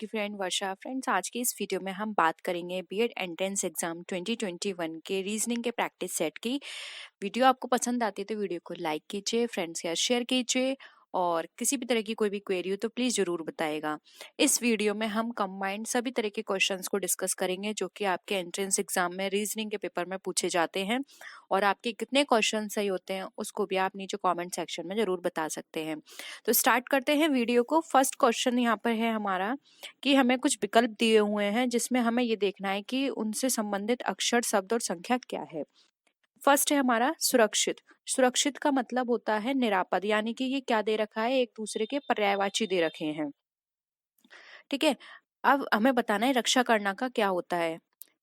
आपकी फ्रेंड वर्षा। फ्रेंड्स, आज की इस वीडियो में हम बात करेंगे बीएड एंट्रेंस एग्जाम 2021 के रीजनिंग के प्रैक्टिस सेट की। वीडियो आपको पसंद आती है तो वीडियो को लाइक कीजिए, फ्रेंड्स के साथ शेयर कीजिए और किसी भी तरह की कोई भी क्वेरी हो तो प्लीज़ ज़रूर बताएगा। इस वीडियो में हम कंबाइंड सभी तरह के क्वेश्चंस को डिस्कस करेंगे जो कि आपके एंट्रेंस एग्जाम में रीजनिंग के पेपर में पूछे जाते हैं और आपके कितने क्वेश्चन सही होते हैं उसको भी आप नीचे कमेंट सेक्शन में ज़रूर बता सकते हैं। तो स्टार्ट करते हैं वीडियो को। फर्स्ट क्वेश्चन यहाँ पर है हमारा कि हमें कुछ विकल्प दिए हुए हैं जिसमें हमें ये देखना है कि उनसे संबंधित अक्षर, शब्द और संख्या क्या है। फर्स्ट है हमारा सुरक्षित। सुरक्षित का मतलब होता है निरापद, यानी कि ये क्या दे रखा है, एक दूसरे के पर्यायवाची दे रखे हैं। ठीक है, अब हमें बताना है रक्षा करना का क्या होता है।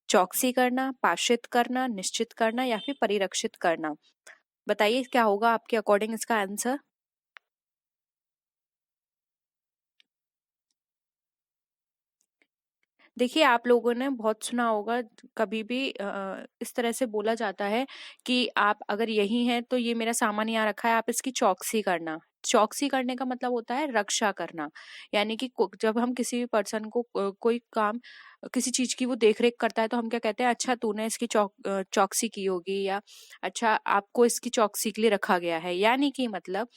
चौकसी करना, पार्षित करना, निश्चित करना या फिर परिरक्षित करना। बताइए क्या होगा आपके अकॉर्डिंग इसका आंसर। देखिए, आप लोगों ने बहुत सुना होगा, कभी भी इस तरह से बोला जाता है कि आप अगर यही हैं तो ये मेरा सामान यहाँ रखा है, आप इसकी चौकसी करना। चौकसी करने का मतलब होता है रक्षा करना, यानी कि जब हम किसी भी पर्सन को कोई काम, किसी चीज की वो देख रेख करता है तो हम क्या कहते हैं, अच्छा तूने इसकी चौकसी की होगी, या अच्छा आपको इसकी चौकसी के लिए रखा गया है। यानी कि मतलब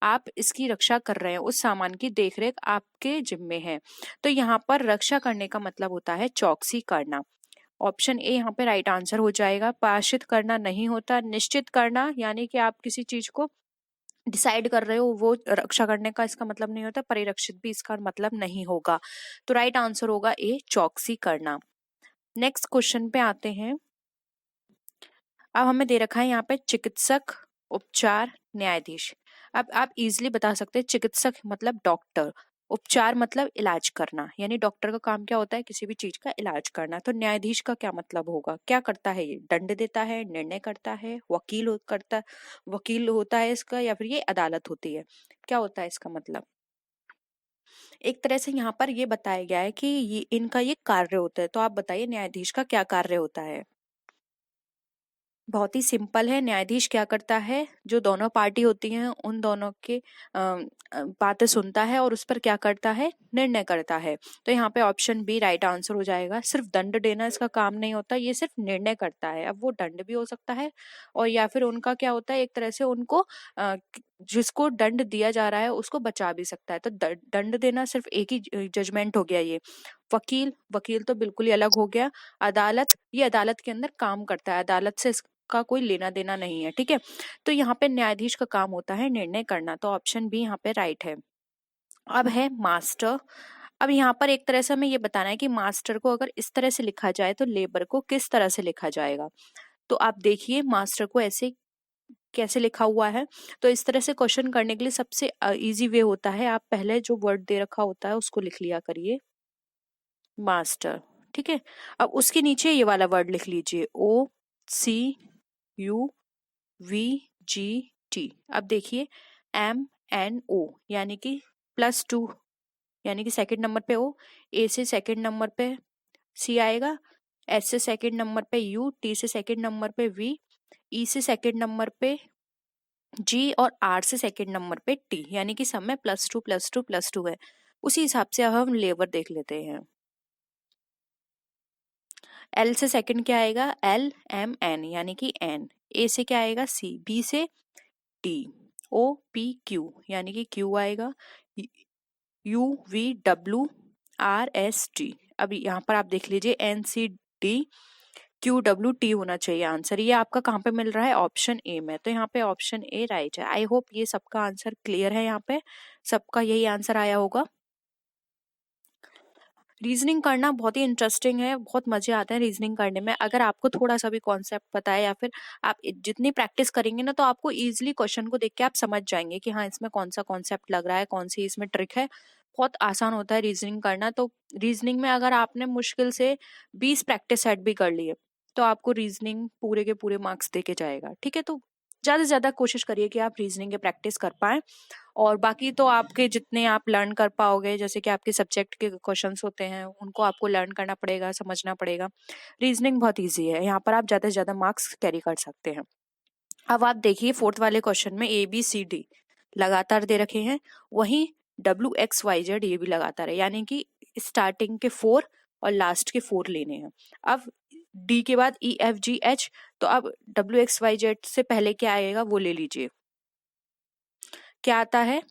आप इसकी रक्षा कर रहे हैं, उस सामान की देखरेख आपके जिम्मे है। तो यहाँ पर रक्षा करने का मतलब होता है चौकसी करना। ऑप्शन ए यहाँ पे राइट आंसर हो जाएगा। पार्षित करना नहीं होता। निश्चित करना यानी कि आप किसी चीज को डिसाइड कर रहे हो, वो रक्षा करने का इसका मतलब नहीं होता। परिरक्षित भी इसका मतलब नहीं होगा। तो राइट आंसर होगा ए, चौकसी करना। नेक्स्ट क्वेश्चन पे आते हैं। अब हमें दे रखा है यहाँ पे चिकित्सक, उपचार, न्यायाधीश। अब आप इजीली बता सकते हैं, चिकित्सक मतलब डॉक्टर, उपचार मतलब इलाज करना, यानी डॉक्टर का काम क्या होता है, किसी भी चीज का इलाज करना। तो न्यायाधीश का क्या मतलब होगा, क्या करता है ये, दंड देता है, निर्णय करता है, वकील होता है इसका, या फिर ये अदालत होती है, क्या होता है इसका मतलब। एक तरह से यहाँ पर ये बताया गया है कि इनका ये कार्य होता है। तो आप बताइए न्यायाधीश का क्या कार्य होता है। बहुत ही सिंपल है। न्यायाधीश क्या करता है, जो दोनों पार्टी होती हैं उन दोनों के बातें सुनता है और उस पर क्या करता है, निर्णय करता है। तो यहाँ पे ऑप्शन बी राइट आंसर हो जाएगा। सिर्फ दंड देना इसका काम नहीं होता, ये सिर्फ निर्णय करता है। अब वो दंड भी हो सकता है और या फिर उनका क्या होता है, एक तरह से उनको जिसको दंड दिया जा रहा है उसको बचा भी सकता है। तो दंड देना सिर्फ एक ही जजमेंट हो गया ये। वकील तो बिल्कुल ही अलग हो गया। अदालत, ये अदालत के अंदर काम करता है, अदालत से का कोई लेना देना नहीं है। ठीक है, तो यहाँ पे न्यायाधीश का काम होता है निर्णय करना। तो ऑप्शन बी यहाँ पे राइट है। अब है मास्टर। अब यहाँ पर एक तरह से हमें ये बताना है कि मास्टर को अगर इस तरह से लिखा जाए तो लेबर को किस तरह से लिखा जाएगा। तो आप देखिए मास्टर को ऐसे कैसे लिखा हुआ है। तो इस तरह से क्वेश्चन करने के लिए सबसे इजी वे होता है, आप पहले जो वर्ड दे रखा होता है उसको लिख लिया करिए, मास्टर। ठीक है, अब उसके नीचे ये वाला वर्ड लिख लीजिए, OCUVGT। अब देखिए MNO, यानी कि +2, यानी कि सेकंड नंबर पे O, A से सेकंड नंबर पे C आएगा, S से सेकंड नंबर पे U, T से सेकंड नंबर पे V, E से सेकंड नंबर पे G और R से सेकंड नंबर पे T, यानी कि सब में +2 है। उसी हिसाब से अब हम लेबर देख लेते हैं। L से सेकंड क्या आएगा, LMN, यानी कि N। A से क्या आएगा, C। B से T। OPQ, यानी कि Q आएगा। UVWRST। अब यहाँ पर आप देख लीजिए NCDQWT होना चाहिए आंसर। ये आपका कहाँ पे मिल रहा है, ऑप्शन ए में। तो यहाँ पे ऑप्शन ए राइट है। आई होप ये सबका आंसर क्लियर है, यहाँ पे सबका यही आंसर आया होगा। रीजनिंग करना बहुत ही इंटरेस्टिंग है, बहुत मजे आते हैं रीजनिंग करने में। अगर आपको थोड़ा सा भी कॉन्सेप्ट पता है या फिर आप जितनी प्रैक्टिस करेंगे ना, तो आपको इजीली क्वेश्चन को देख के आप समझ जाएंगे कि हाँ इसमें कौन सा कॉन्सेप्ट लग रहा है, कौन सी इसमें ट्रिक है। बहुत आसान होता है रीजनिंग करना। तो रीजनिंग में अगर आपने मुश्किल से 20 प्रैक्टिस सेट भी कर लिए तो आपको रीजनिंग पूरे के पूरे मार्क्स दे के जाएगा। ठीक है, तो ज्यादा से ज्यादा कोशिश करिए कि आप रीजनिंग के प्रैक्टिस कर पाए। और बाकी तो आपके जितने आप लर्न कर पाओगे, जैसे कि आपके सब्जेक्ट के क्वेश्चंस होते हैं उनको आपको लर्न करना पड़ेगा, समझना पड़ेगा। रीजनिंग बहुत इजी है, यहाँ पर आप ज्यादा से ज्यादा मार्क्स कैरी कर सकते हैं। अब आप देखिए फोर्थ वाले क्वेश्चन में ABCD लगातार दे रखे हैं, वहीं WXYZ ये भी लगातार है, यानी कि स्टार्टिंग के 4 और लास्ट के 4 लेने हैं। अब डी के बाद ई एफ जी एच, तो अब डब्ल्यू एक्स वाई जेड से पहले क्या आएगा वो ले लीजिए। क्या आता है?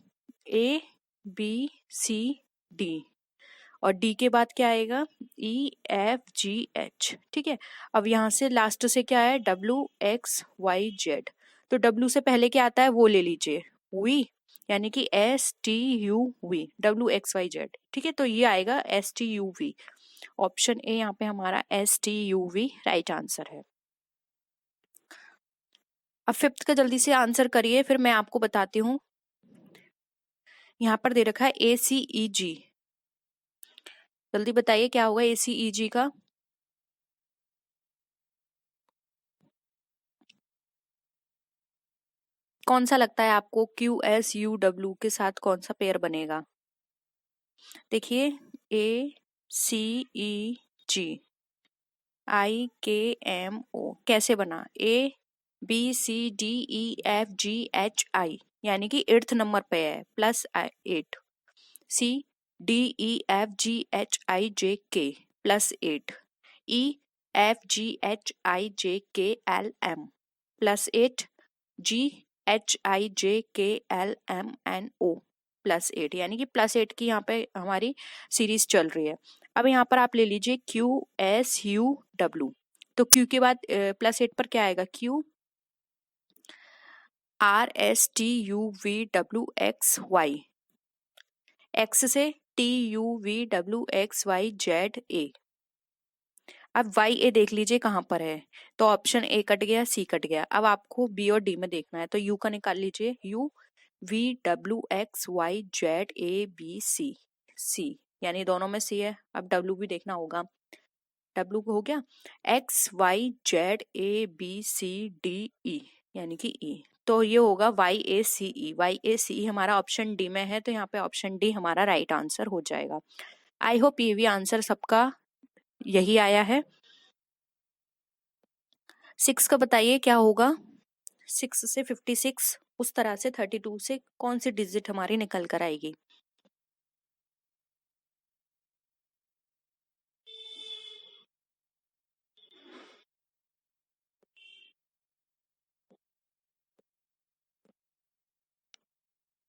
ए बी सी डी, और डी के बाद क्या आएगा? E F G H. ठीक है, अब यहाँ से लास्ट से क्या है? W X Y Z. तो डब्ल्यू से पहले क्या आता है वो ले लीजिए, वी, यानी कि S T U V, W X Y Z. ठीक है, तो ये आएगा S T U V. Option A यहाँ पे हमारा S T U V right answer है। अब फिफ्थ का जल्दी से आंसर करिए, फिर मैं आपको बताती हूँ। यहाँ पर दे रखा है ए सी ई जी, जल्दी बताइए क्या होगा ए सी ई जी का। कौन सा लगता है आपको? क्यू एस यू डब्ल्यू के साथ कौन सा पेयर बनेगा? देखिए, ए सी ई जी आई के एम ओ कैसे बना? A B C D E F G H I, यानी कि 8th नंबर पे है, plus 8। C D E F G H I J K plus 8। E F G H I J K L M plus 8। G H I J K L M N O plus 8, यानी कि plus 8 की यहाँ पे हमारी series चल रही है। अब यहाँ पर आप ले लीजिए क्यू एस यू डब्ल्यू, तो क्यू के बाद प्लस 8 पर क्या आएगा? Q R S T U V W X Y, X से T U V W X Y Z A. अब वाई ए देख लीजिए कहाँ पर है, तो ऑप्शन ए कट गया, सी कट गया। अब आपको बी और डी में देखना है, तो यू का निकाल लीजिए, U V W X Y Z A B C, C यानी दोनों में सी है। अब डब्ल्यू भी देखना होगा, डब्ल्यू हो गया X Y Z A B C D E, यानी कि ई, तो ये होगा वाई ए सी ई। वाई ए सी ई हमारा ऑप्शन डी में है, तो यहाँ पे ऑप्शन डी हमारा राइट आंसर हो जाएगा। आई होप ये भी आंसर सबका यही आया है। 6 का बताइए क्या होगा? 6 से 56, उस तरह से 32 से कौन सी डिजिट हमारी निकल कर आएगी?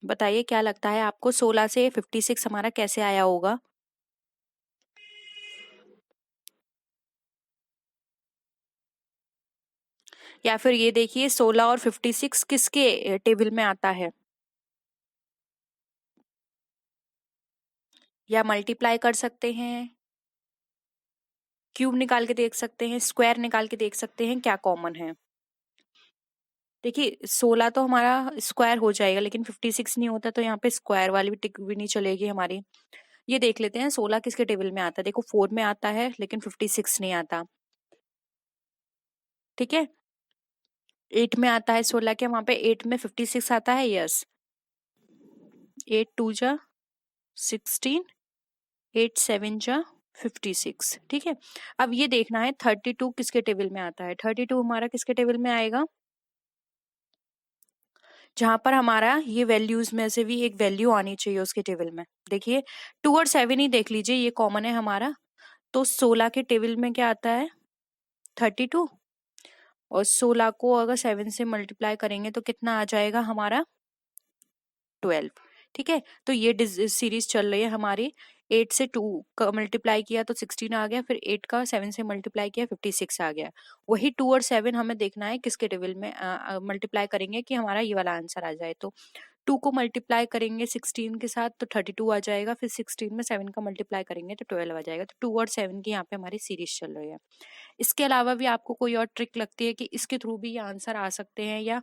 बताइए क्या लगता है आपको, 16 से 56 हमारा कैसे आया होगा? या फिर ये देखिए 16 और 56 किसके टेबल में आता है? या मल्टीप्लाई कर सकते हैं, क्यूब निकाल के देख सकते हैं, स्क्वायर निकाल के देख सकते हैं, क्या कॉमन है? देखिए 16 तो हमारा स्क्वायर हो जाएगा, लेकिन 56 नहीं होता, तो यहाँ पे स्क्वायर वाली भी टिक भी नहीं चलेगी हमारी। ये देख लेते हैं 16 किसके टेबल में आता है। देखो 4 में आता है, लेकिन 56 नहीं आता। ठीक है, 8 में आता है 16 के, वहां पे 8 में 56 आता है, यस। 8 2 जा 16, 8 7 जा 56। ठीक है, अब ये देखना है 32 किसके टेबल में आता है। 32 हमारा किसके टेबल में आएगा? जहां पर हमारा ये वैल्यूज में से भी एक वैल्यू आनी चाहिए उसके टेबल में। देखिए 2 और 7 ही देख लीजिए, ये कॉमन है हमारा, तो 16 के टेबल में क्या आता है? 32, और 16 को अगर 7 से मल्टीप्लाई करेंगे तो कितना आ जाएगा हमारा? 12। ठीक है, तो ये सीरीज चल रही है हमारी। 8 से 2 का मल्टीप्लाई किया तो 16 आ गया, फिर 8 का 7 से मल्टीप्लाई किया 56 आ गया। वही 2 और 7 हमें देखना है किसके टेबल में मल्टीप्लाई करेंगे कि हमारा ये वाला आंसर आ जाए। तो 2 को मल्टीप्लाई करेंगे 16 के साथ तो 32 आ जाएगा, फिर 16 में 7 का मल्टीप्लाई करेंगे तो 12 आ जाएगा। तो 2 और 7 की यहाँ पे हमारी सीरीज चल रही है। इसके अलावा भी आपको कोई और ट्रिक लगती है कि इसके थ्रू भी ये आंसर आ सकते हैं, या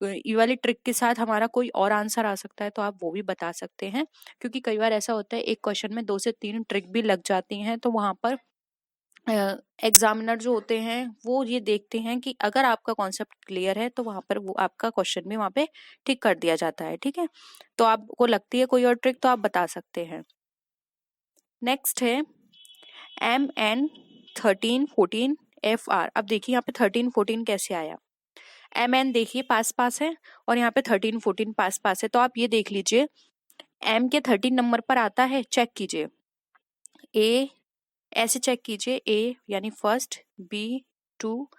ये वाली ट्रिक के साथ हमारा कोई और आंसर आ सकता है, तो आप वो भी बता सकते हैं। क्योंकि कई बार ऐसा होता है एक क्वेश्चन में 2 से 3 ट्रिक भी लग जाती हैं, तो वहां पर एग्जामिनर जो होते हैं वो ये देखते हैं कि अगर आपका कॉन्सेप्ट क्लियर है तो वहां पर वो आपका क्वेश्चन भी वहां पे ठीक कर दिया जाता है। ठीक है, तो आपको लगती है कोई और ट्रिक तो आप बता सकते हैं। नेक्स्ट है MN1314FR। अब देखिए यहाँ पे 13-14 कैसे आया? MN देखिए पास पास है, और यहाँ पे 13-14 पास पास है, तो आप ये देख लीजिए M के 13 नंबर पर आता है, चेक कीजिए। ए ऐसे चेक कीजिए, ए यानी फर्स्ट, बी 2,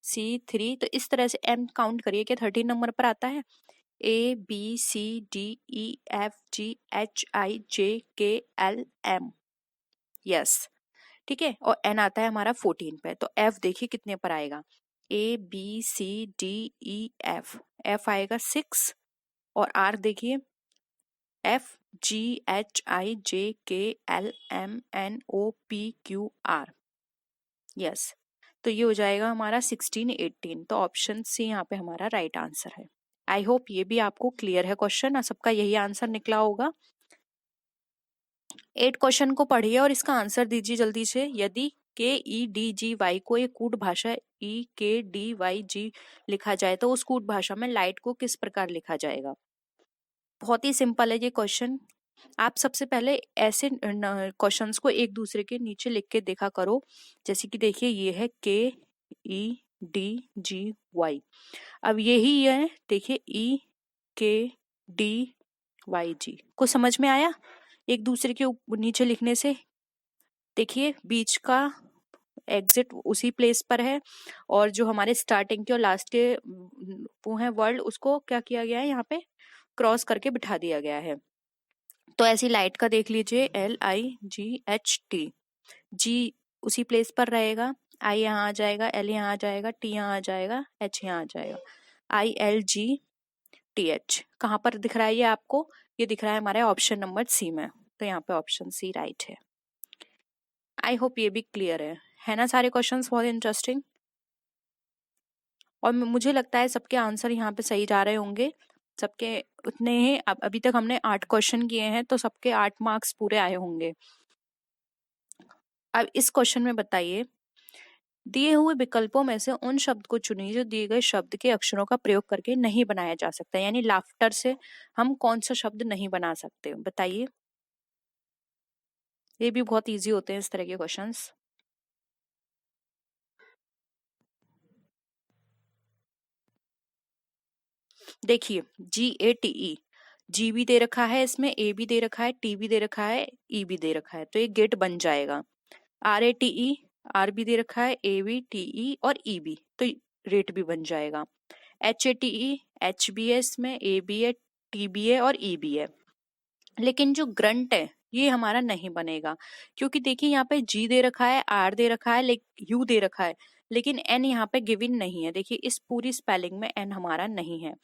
सी 3, तो इस तरह से एम काउंट करिए कि 13 नंबर पर आता है। A B C D E F G H I J K L M, yes, ठीक है। और एन आता है हमारा 14 पे, तो एफ देखिए कितने पर आएगा, A B C D E F, F आएगा 6, और आर देखिए F G H I J K L M N O P Q R, yes. तो ये हो जाएगा हमारा 16 18, तो ऑप्शन सी यहाँ पे हमारा राइट आंसर है। आई होप ये भी आपको क्लियर है क्वेश्चन, सबका यही आंसर निकला होगा। 8 क्वेश्चन को पढ़िए और इसका आंसर दीजिए जल्दी से। यदि के ई डी जी वाई को एक कूट भाषा ई के डी वाई जी लिखा जाए तो उस कूट भाषा में लाइट को किस प्रकार लिखा जाएगा। बहुत ही सिंपल है ये क्वेश्चन। आप सबसे पहले ऐसे क्वेश्चंस को एक दूसरे के नीचे लिख के देखा करो। जैसे कि देखिए ये है के ई डी जी वाई, अब यही है देखिए ई के डी वाई जी को समझ में आया एक दूसरे के नीचे लिखने से। देखिए बीच का एग्जिट उसी प्लेस पर है, और जो हमारे स्टार्टिंग के और लास्ट के वो है वर्ड, उसको क्या किया गया है यहाँ पे क्रॉस करके बिठा दिया गया है। तो ऐसी लाइट का देख लीजिए LIGHT, जी उसी प्लेस पर रहेगा, आई यहाँ आ जाएगा, एल यहाँ आ जाएगा, टी यहाँ आ जाएगा, एच यहाँ आ जाएगा, ILGTH। कहाँ पर दिख रहा है ये आपको? ये दिख रहा है हमारे ऑप्शन नंबर सी में, तो यहाँ पे ऑप्शन सी राइट है। आई होप ये भी क्लियर है ना? सारे क्वेश्चंस बहुत इंटरेस्टिंग, और मुझे लगता है सबके आंसर यहाँ पे सही जा रहे होंगे। सबके उतने ही, अभी तक हमने 8 क्वेश्चन किए हैं, तो सबके 8 मार्क्स पूरे आए होंगे। अब इस क्वेश्चन में बताइए, दिए हुए विकल्पों में से उन शब्द को चुनिए जो दिए गए शब्द के अक्षरों का प्रयोग करके नहीं बनाया जा सकता। यानी लाफ्टर से हम कौन सा शब्द नहीं बना सकते, बताइए। ये भी बहुत इजी होते हैं इस तरह के क्वेश्चंस। देखिए GATE, जी भी दे रखा है इसमें, ए भी दे रखा है, टी भी दे रखा है, ई भी दे रखा है, तो ये गेट बन जाएगा। RATE, आर भी दे रखा है, ए बी टी ई और ई भी, तो रेट भी बन जाएगा। HATE, एच भी है इसमें, ए भी है, टी भी है और ई भी है। लेकिन जो ग्रंट है ये हमारा नहीं बनेगा, क्योंकि देखिए यहाँ पे जी दे रखा है, आर दे रखा है, यू दे रखा है, लेकिन एन यहाँ पे गिवन नहीं है। देखिए इस पूरी स्पेलिंग में एन हमारा नहीं है,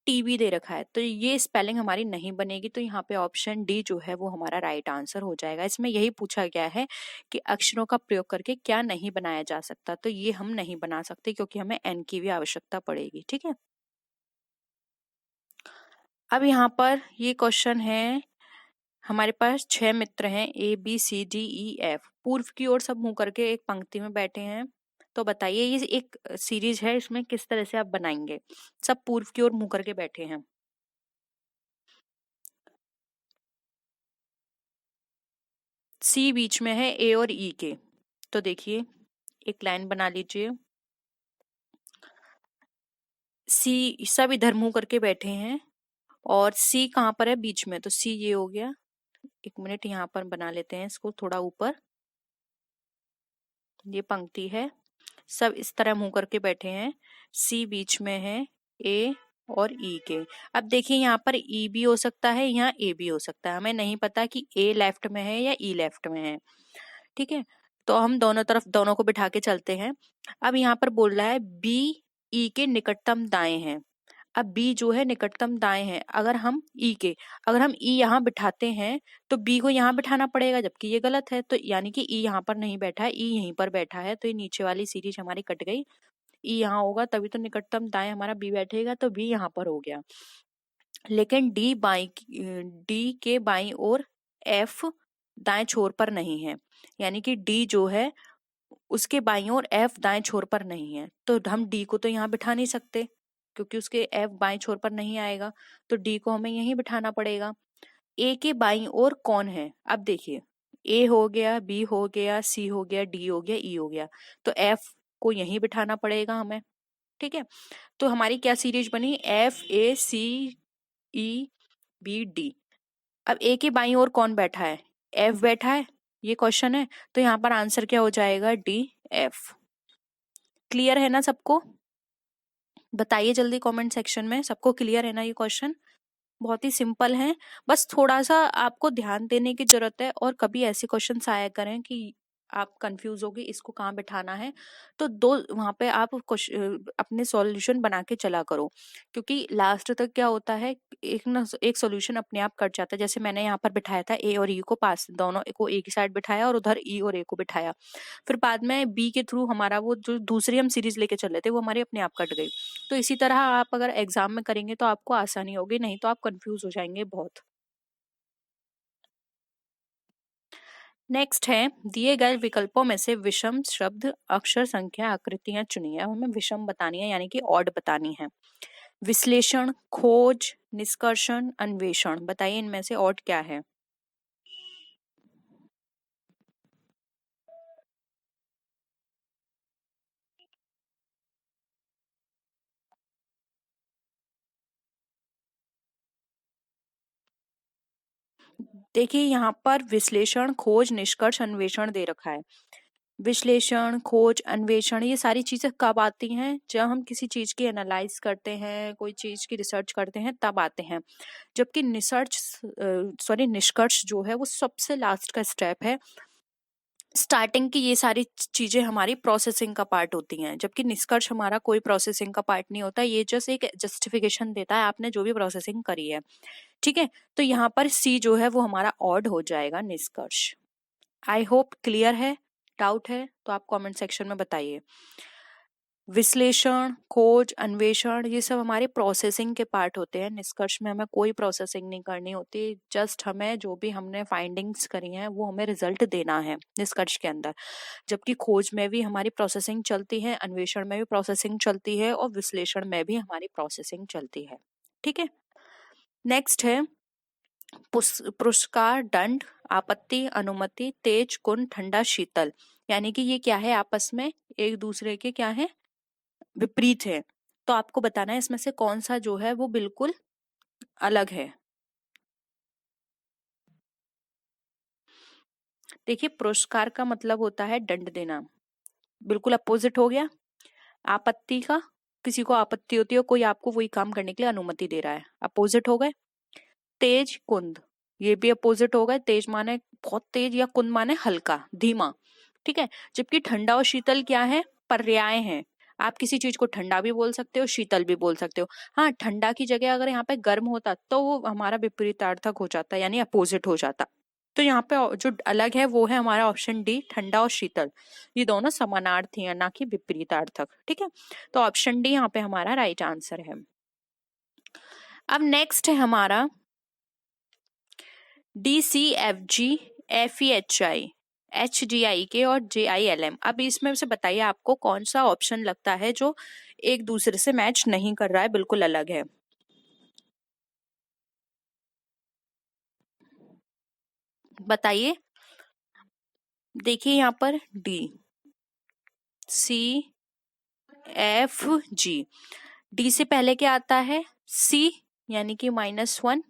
टीबी दे रखा है, तो ये स्पेलिंग हमारी नहीं बनेगी। तो यहाँ पे ऑप्शन डी जो है वो हमारा राइट आंसर हो जाएगा। इसमें यही पूछा गया है कि अक्षरों का प्रयोग करके क्या नहीं बनाया जा सकता, तो ये हम नहीं बना सकते क्योंकि हमें एन की भी आवश्यकता पड़ेगी। ठीक है, अब यहाँ पर ये क्वेश्चन है, हमारे पास 6 मित्र हैं ABCDEF, पूर्व की ओर सब मुंह करके एक पंक्ति में बैठे हैं। तो बताइए ये एक सीरीज है, इसमें किस तरह से आप बनाएंगे। सब पूर्व की ओर मुंह करके बैठे हैं, सी बीच में है ए और ई के, तो देखिए एक लाइन बना लीजिए। सी सब इधर मुंह करके बैठे हैं, और सी कहाँ पर है? बीच में, तो सी ये हो गया। एक मिनट यहाँ पर बना लेते हैं इसको थोड़ा ऊपर, ये पंक्ति है, सब इस तरह मुंह करके बैठे हैं, सी बीच में है, ए और ई के। अब देखिए यहाँ पर ई भी हो सकता है, यहाँ ए भी हो सकता है, हमें नहीं पता कि ए लेफ्ट में है या ई लेफ्ट में है। ठीक है, तो हम दोनों तरफ दोनों को बिठा के चलते हैं। अब यहाँ पर बोल रहा है बी ई के निकटतम दाएं हैं। अब बी जो है निकटतम दाएं है, अगर हम ई यहाँ बिठाते हैं तो बी को यहाँ बिठाना पड़ेगा, जबकि ये गलत है। तो यानी कि ई यहाँ पर नहीं बैठा है, ई यहीं पर बैठा है, तो ये नीचे वाली सीरीज हमारी कट गई। ई यहाँ होगा तभी तो निकटतम दाएं हमारा बी बैठेगा, तो बी यहाँ पर हो गया। लेकिन डी के बाईं ओर एफ दाएं छोर पर नहीं है, यानी कि डी जो है उसके बाईं ओर एफ दाएं छोर पर नहीं है, तो हम डी को तो यहाँ बिठा नहीं सकते क्योंकि उसके एफ बाएं छोर पर नहीं आएगा, तो डी को हमें यहीं बिठाना पड़ेगा। ए के बाईं ओर कौन है? अब देखिए ए हो गया, बी हो गया, सी हो गया, डी हो गया, ई हो गया, तो एफ को यहीं बिठाना पड़ेगा हमें। ठीक है, तो हमारी क्या सीरीज बनी? FACEBD। अब ए के बाईं ओर कौन बैठा है? एफ बैठा है, ये क्वेश्चन है, तो यहाँ पर आंसर क्या हो जाएगा, डी एफ। क्लियर है ना सबको? बताइए जल्दी कमेंट सेक्शन में, सबको क्लियर है ना ये क्वेश्चन? बहुत ही सिंपल है, बस थोड़ा सा आपको ध्यान देने की जरूरत है। और कभी ऐसे क्वेश्चंस आया करें कि आप कंफ्यूज होगे इसको कहाँ बिठाना है, तो दो वहां पे आप अपने सॉल्यूशन बना के चला करो, क्योंकि लास्ट तक क्या होता है, एक ना एक सॉल्यूशन अपने आप कट जाता है। जैसे मैंने यहाँ पर बिठाया था ए और ई को, पास दोनों को एक ही साइड बिठाया और उधर ई और ए को बिठाया, फिर बाद में बी के थ्रू हमारा वो जो दूसरी हम सीरीज लेके चल रहे थे वो हमारी अपने आप कट गई। तो इसी तरह आप अगर एग्जाम में करेंगे तो आपको आसानी होगी, नहीं तो आप कंफ्यूज हो जाएंगे बहुत। नेक्स्ट है, दिए गए विकल्पों में से विषम शब्द अक्षर संख्या आकृतियां चुनिए। अब हमें विषम बतानी है, यानी कि ऑड बतानी है। विश्लेषण, खोज, निष्कर्षण, अन्वेषण, बताइए इनमें से ऑड क्या है? देखिए यहाँ पर विश्लेषण, खोज, निष्कर्ष, अन्वेषण दे रखा है। विश्लेषण, खोज, अन्वेषण ये सारी चीजें कब आती हैं? जब हम किसी चीज की एनालाइज करते हैं, कोई चीज की रिसर्च करते हैं, तब आते हैं। जबकि निष्कर्ष जो है वो सबसे लास्ट का स्टेप है। स्टार्टिंग की ये सारी चीजें हमारी प्रोसेसिंग का पार्ट होती हैं, जबकि निष्कर्ष हमारा कोई प्रोसेसिंग का पार्ट नहीं होता। ये जस्ट एक जस्टिफिकेशन देता है आपने जो भी प्रोसेसिंग करी है। ठीक है, तो यहाँ पर सी जो है वो हमारा ऑड हो जाएगा, निष्कर्ष। आई होप क्लियर है। डाउट है तो आप कमेंट सेक्शन में बताइए। विश्लेषण, खोज, अन्वेषण ये सब हमारे प्रोसेसिंग के पार्ट होते हैं। निष्कर्ष में हमें कोई प्रोसेसिंग नहीं करनी होती, जस्ट हमें जो भी हमने फाइंडिंग्स करी हैं वो हमें रिजल्ट देना है निष्कर्ष के अंदर। जबकि खोज में भी हमारी प्रोसेसिंग चलती है, अन्वेषण में भी प्रोसेसिंग चलती है, और विश्लेषण में भी हमारी प्रोसेसिंग चलती है। ठीक है, नेक्स्ट है पुरस्कार, दंड, आपत्ति, अनुमति, तेज, कुंद, ठंडा, शीतल। यानी कि ये क्या है, आपस में एक दूसरे के क्या है, विपरीत है। तो आपको बताना है इसमें से कौन सा जो है वो बिल्कुल अलग है। देखिए पुरस्कार का मतलब होता है दंड देना, बिल्कुल अपोजिट हो गया। आपत्ति का, किसी को आपत्ति होती है, कोई आपको वही काम करने के लिए अनुमति दे रहा है, अपोजिट हो गए। तेज, कुंद, ये भी अपोजिट हो गए। तेज माने बहुत तेज, या कुंद माने हल्का, धीमा। ठीक है, जबकि ठंडा और शीतल क्या है, पर्याय हैं। आप किसी चीज को ठंडा भी बोल सकते हो, शीतल भी बोल सकते हो। हाँ, ठंडा की जगह अगर यहाँ पे गर्म होता तो वो हमारा विपरीतार्थक हो जाता, यानी अपोजिट हो जाता। तो यहाँ पे जो अलग है वो है हमारा ऑप्शन डी, ठंडा और शीतल। ये दोनों समानार्थी हैं, ना कि विपरीतार्थक। ठीक है, तो ऑप्शन डी यहाँ पे हमारा राइट आंसर है। अब नेक्स्ट है हमारा डी, सी, एफ, जी, एफ, ई, एच, आई, एच, डी, आई, के और जे, आई, एल, एम। अब इसमें से बताइए आपको कौन सा ऑप्शन लगता है जो एक दूसरे से मैच नहीं कर रहा है, बिल्कुल अलग है। बताइए। देखिए यहाँ पर डी, सी, एफ, जी। डी से पहले क्या आता है, सी, यानी कि -1।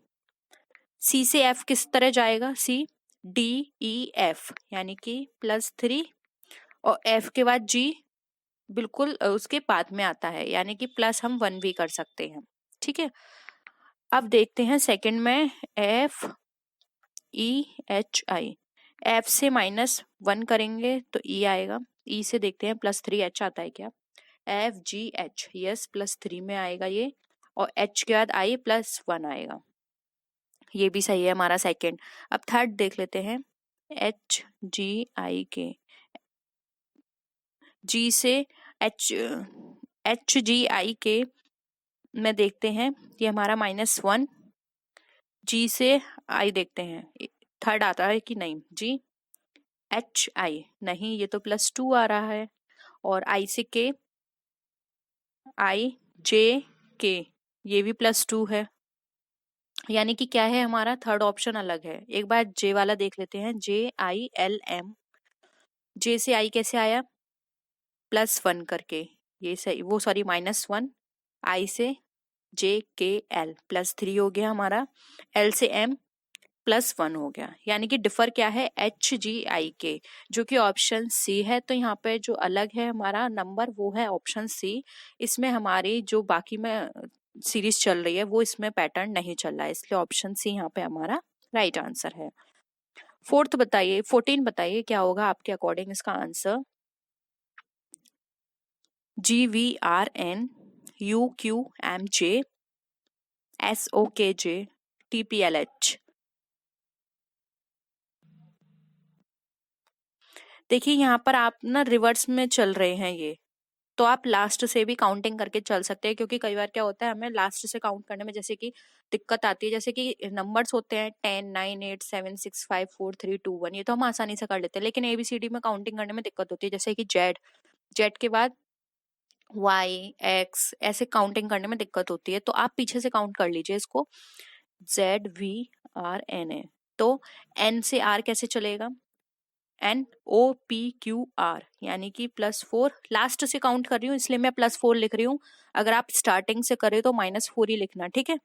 सी से एफ किस तरह जाएगा, सी, डी, ई, एफ, यानी कि +3। और एफ के बाद जी, बिल्कुल उसके बाद में आता है, यानी कि प्लस हम 1 भी कर सकते हैं। ठीक है, अब देखते हैं सेकंड में, एफ, ई, एच, आई। एफ से -1 करेंगे तो ई आएगा। ई से देखते हैं +3, एच आता है क्या, एफ, जी, एच, यस +3 में आएगा ये। और एच के बाद आई +1 आएगा, ये भी सही है हमारा सेकंड। अब थर्ड देख लेते हैं, एच, जी, आई, के। जी से एच, एच, जी, आई, के में देखते हैं, ये हमारा -1। जी से आई देखते हैं थर्ड आता है कि नहीं, जी, एच, आई नहीं, ये तो +2 आ रहा है। और आई से के, आई, जे, के, ये भी +2 है। यानी कि क्या है, हमारा थर्ड ऑप्शन अलग है। एक बार जे वाला देख लेते हैं, जे, आई, एल, एम। जे से आई कैसे आया, +1 करके, ये सही, वो सॉरी -1। आई से जे, के, एल +3 हो गया हमारा। एल से एम, +1 हो गया, यानी कि डिफर क्या है, HGI के, जो कि ऑप्शन सी है। तो यहाँ पे जो अलग है हमारा नंबर वो है ऑप्शन सी। इसमें हमारी जो बाकी में सीरीज चल रही है वो इसमें पैटर्न नहीं चल रहा है, इसलिए ऑप्शन सी यहाँ पे हमारा राइट आंसर है। 14 बताइए क्या होगा आपके अकॉर्डिंग इसका आंसर। GVRNUQMJSOKJ TPLH। देखिए यहाँ पर आप ना रिवर्स में चल रहे हैं ये, तो आप लास्ट से भी काउंटिंग करके चल सकते हैं, क्योंकि कई बार क्या होता है हमें लास्ट से काउंट करने में जैसे कि दिक्कत आती है। जैसे कि नंबर्स होते हैं 10 9 8 7 6 5 4 3 2 1, ये तो हम आसानी से कर लेते हैं, लेकिन ABCD में काउंटिंग करने में दिक्कत होती है। जैसे कि जेड, जेड के बाद वाई एक्स, ऐसे काउंटिंग करने में दिक्कत होती है, तो आप पीछे से काउंट कर लीजिए इसको, ZVRNA। तो N से R कैसे चलेगा, NOPQR, यानी कि +4। लास्ट से काउंट कर रही हूँ इसलिए मैं +4 लिख रही हूँ, अगर आप स्टार्टिंग से करें तो -4 ही लिखना, ठीक है।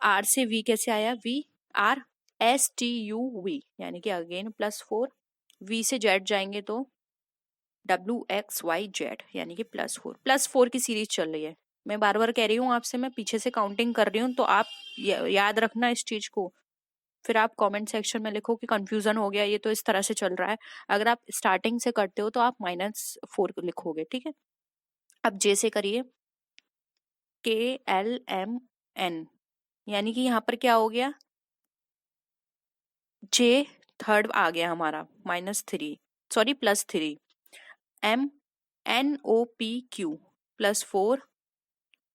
R से V कैसे आया, VRSTUV, यानी कि अगेन +4। V से Z जाएंगे तो WXYZ, यानी कि +4 की सीरीज चल रही है। मैं बार बार कह रही हूँ आपसे, मैं पीछे से काउंटिंग कर रही हूँ, तो आप याद रखना इस चीज को। फिर आप कमेंट सेक्शन में लिखो कि कंफ्यूजन हो गया, ये तो इस तरह से चल रहा है। अगर आप स्टार्टिंग से करते हो तो आप -4 लिखोगे, ठीक है। अब जे से करिए, KLMN, यानी कि यहाँ पर क्या हो गया, जे थर्ड आ गया हमारा, -3, सॉरी +3। MNOPQ +4,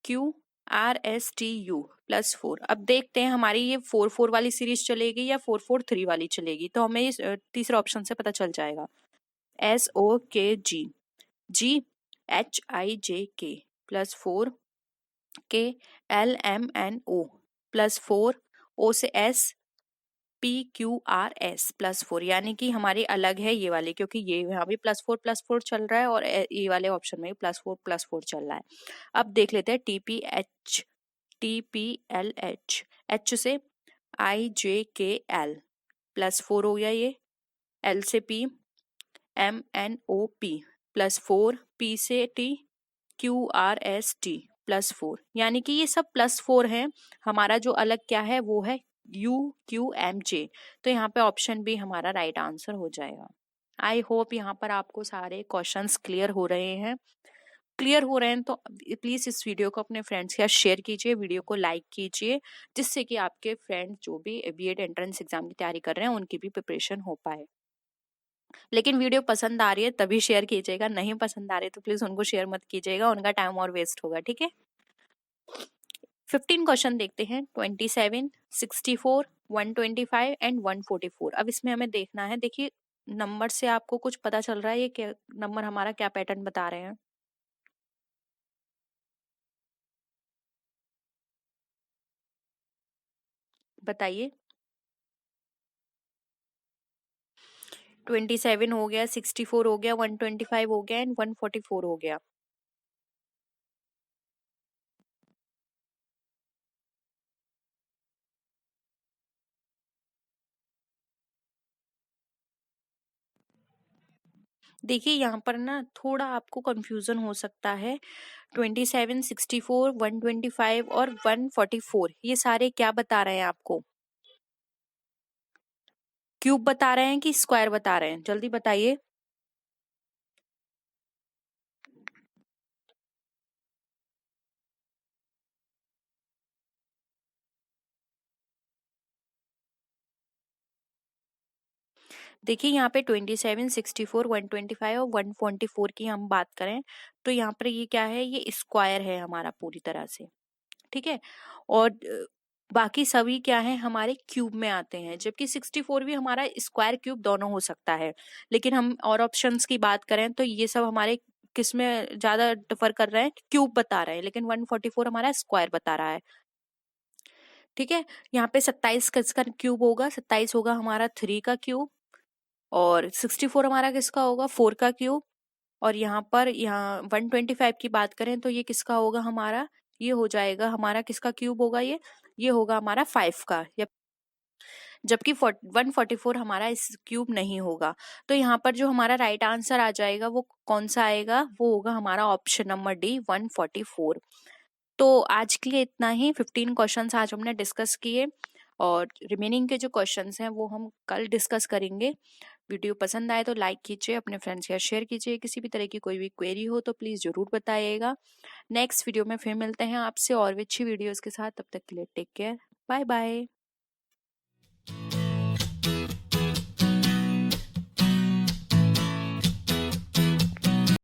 QRSTU +4। अब देखते हैं हमारी ये 4-4 वाली सीरीज चलेगी या 4-4-3 वाली चलेगी, तो हमें इस तीसरे ऑप्शन से पता चल जाएगा। SOKG, GHIJK +4, KLMNO +4, O से S PQRS +4, यानी कि हमारी अलग है ये वाली, क्योंकि ये यहाँ भी +4 चल रहा है और ये वाले ऑप्शन में भी +4 चल रहा है। अब देख लेते हैं TPLH, H से IJKL +4 हो गया ये, L से P MNOP +4, P से T QRST +4, यानी कि ये सब +4 है। हमारा जो अलग क्या है वो है UQMJ, तो यहाँ पे ऑप्शन बी हमारा राइट आंसर हो जाएगा। आई होप यहाँ पर आपको सारे क्वेश्चंस क्लियर हो रहे हैं। क्लियर हो रहे हैं तो प्लीज इस वीडियो को अपने फ्रेंड्स के साथ शेयर कीजिए, वीडियो को लाइक कीजिए, जिससे कि आपके फ्रेंड्स जो भी बीएड एंट्रेंस एग्जाम की तैयारी कर रहे हैं उनकी भी प्रिपरेशन हो पाए। लेकिन वीडियो पसंद आ रही है तभी शेयर कीजिएगा, नहीं पसंद आ रही है तो प्लीज उनको शेयर मत कीजिएगा, उनका टाइम और वेस्ट होगा, ठीक है। 15 क्वेश्चन देखते हैं, 27, 64, 125 एंड 144। अब इसमें हमें देखना है, देखिए नंबर से आपको कुछ पता चल रहा है ये क्या नंबर हमारा क्या पैटर्न बता रहे हैं, बताइए। 27 हो गया, 64 हो गया, 125 हो गया एंड 144 हो गया। देखिए यहाँ पर ना थोड़ा आपको कंफ्यूजन हो सकता है। 27, 64, 125 और 144 ये सारे क्या बता रहे हैं आपको, क्यूब बता रहे हैं कि स्क्वायर बता रहे हैं, जल्दी बताइए। देखिए यहाँ पे 27, 64, 125 और 144 की हम बात करें तो यहाँ पर ये क्या है, ये स्क्वायर है हमारा पूरी तरह से, ठीक है। और बाकी सभी क्या है हमारे क्यूब में आते हैं, जबकि 64 भी हमारा स्क्वायर क्यूब दोनों हो सकता है। लेकिन हम और ऑप्शंस की बात करें तो ये सब हमारे किस में ज्यादा डिफर कर रहे हैं, क्यूब बता रहे हैं, लेकिन 144 हमारा स्क्वायर बता रहा है, ठीक है। यहाँ पे 27 किसका क्यूब होगा, 27 होगा हमारा 3 का क्यूब, और 64 हमारा किसका होगा, 4 का क्यूब। और यहाँ पर यहाँ 125 की बात करें तो ये किसका होगा हमारा, ये हो जाएगा हमारा किसका क्यूब होगा, ये होगा हमारा 5 का। जबकि 144 हमारा इस क्यूब नहीं होगा। तो यहाँ पर जो हमारा राइट आंसर आ जाएगा वो कौन सा आएगा, वो होगा हमारा ऑप्शन नंबर डी 144। तो आज के लिए इतना ही। 15 क्वेश्चंस आज हमने डिस्कस किए और रिमेनिंग के जो क्वेश्चंस हैं वो हम कल डिस्कस करेंगे। वीडियो पसंद आए तो लाइक कीजिए, अपने फ्रेंड्स के साथ शेयर कीजिए। किसी भी तरह की कोई भी क्वेरी हो तो प्लीज़ ज़रूर बताइएगा। नेक्स्ट वीडियो में फिर मिलते हैं आपसे और भी अच्छी वीडियोज़ के साथ। तब तक के लिए टेक केयर, बाय बाय।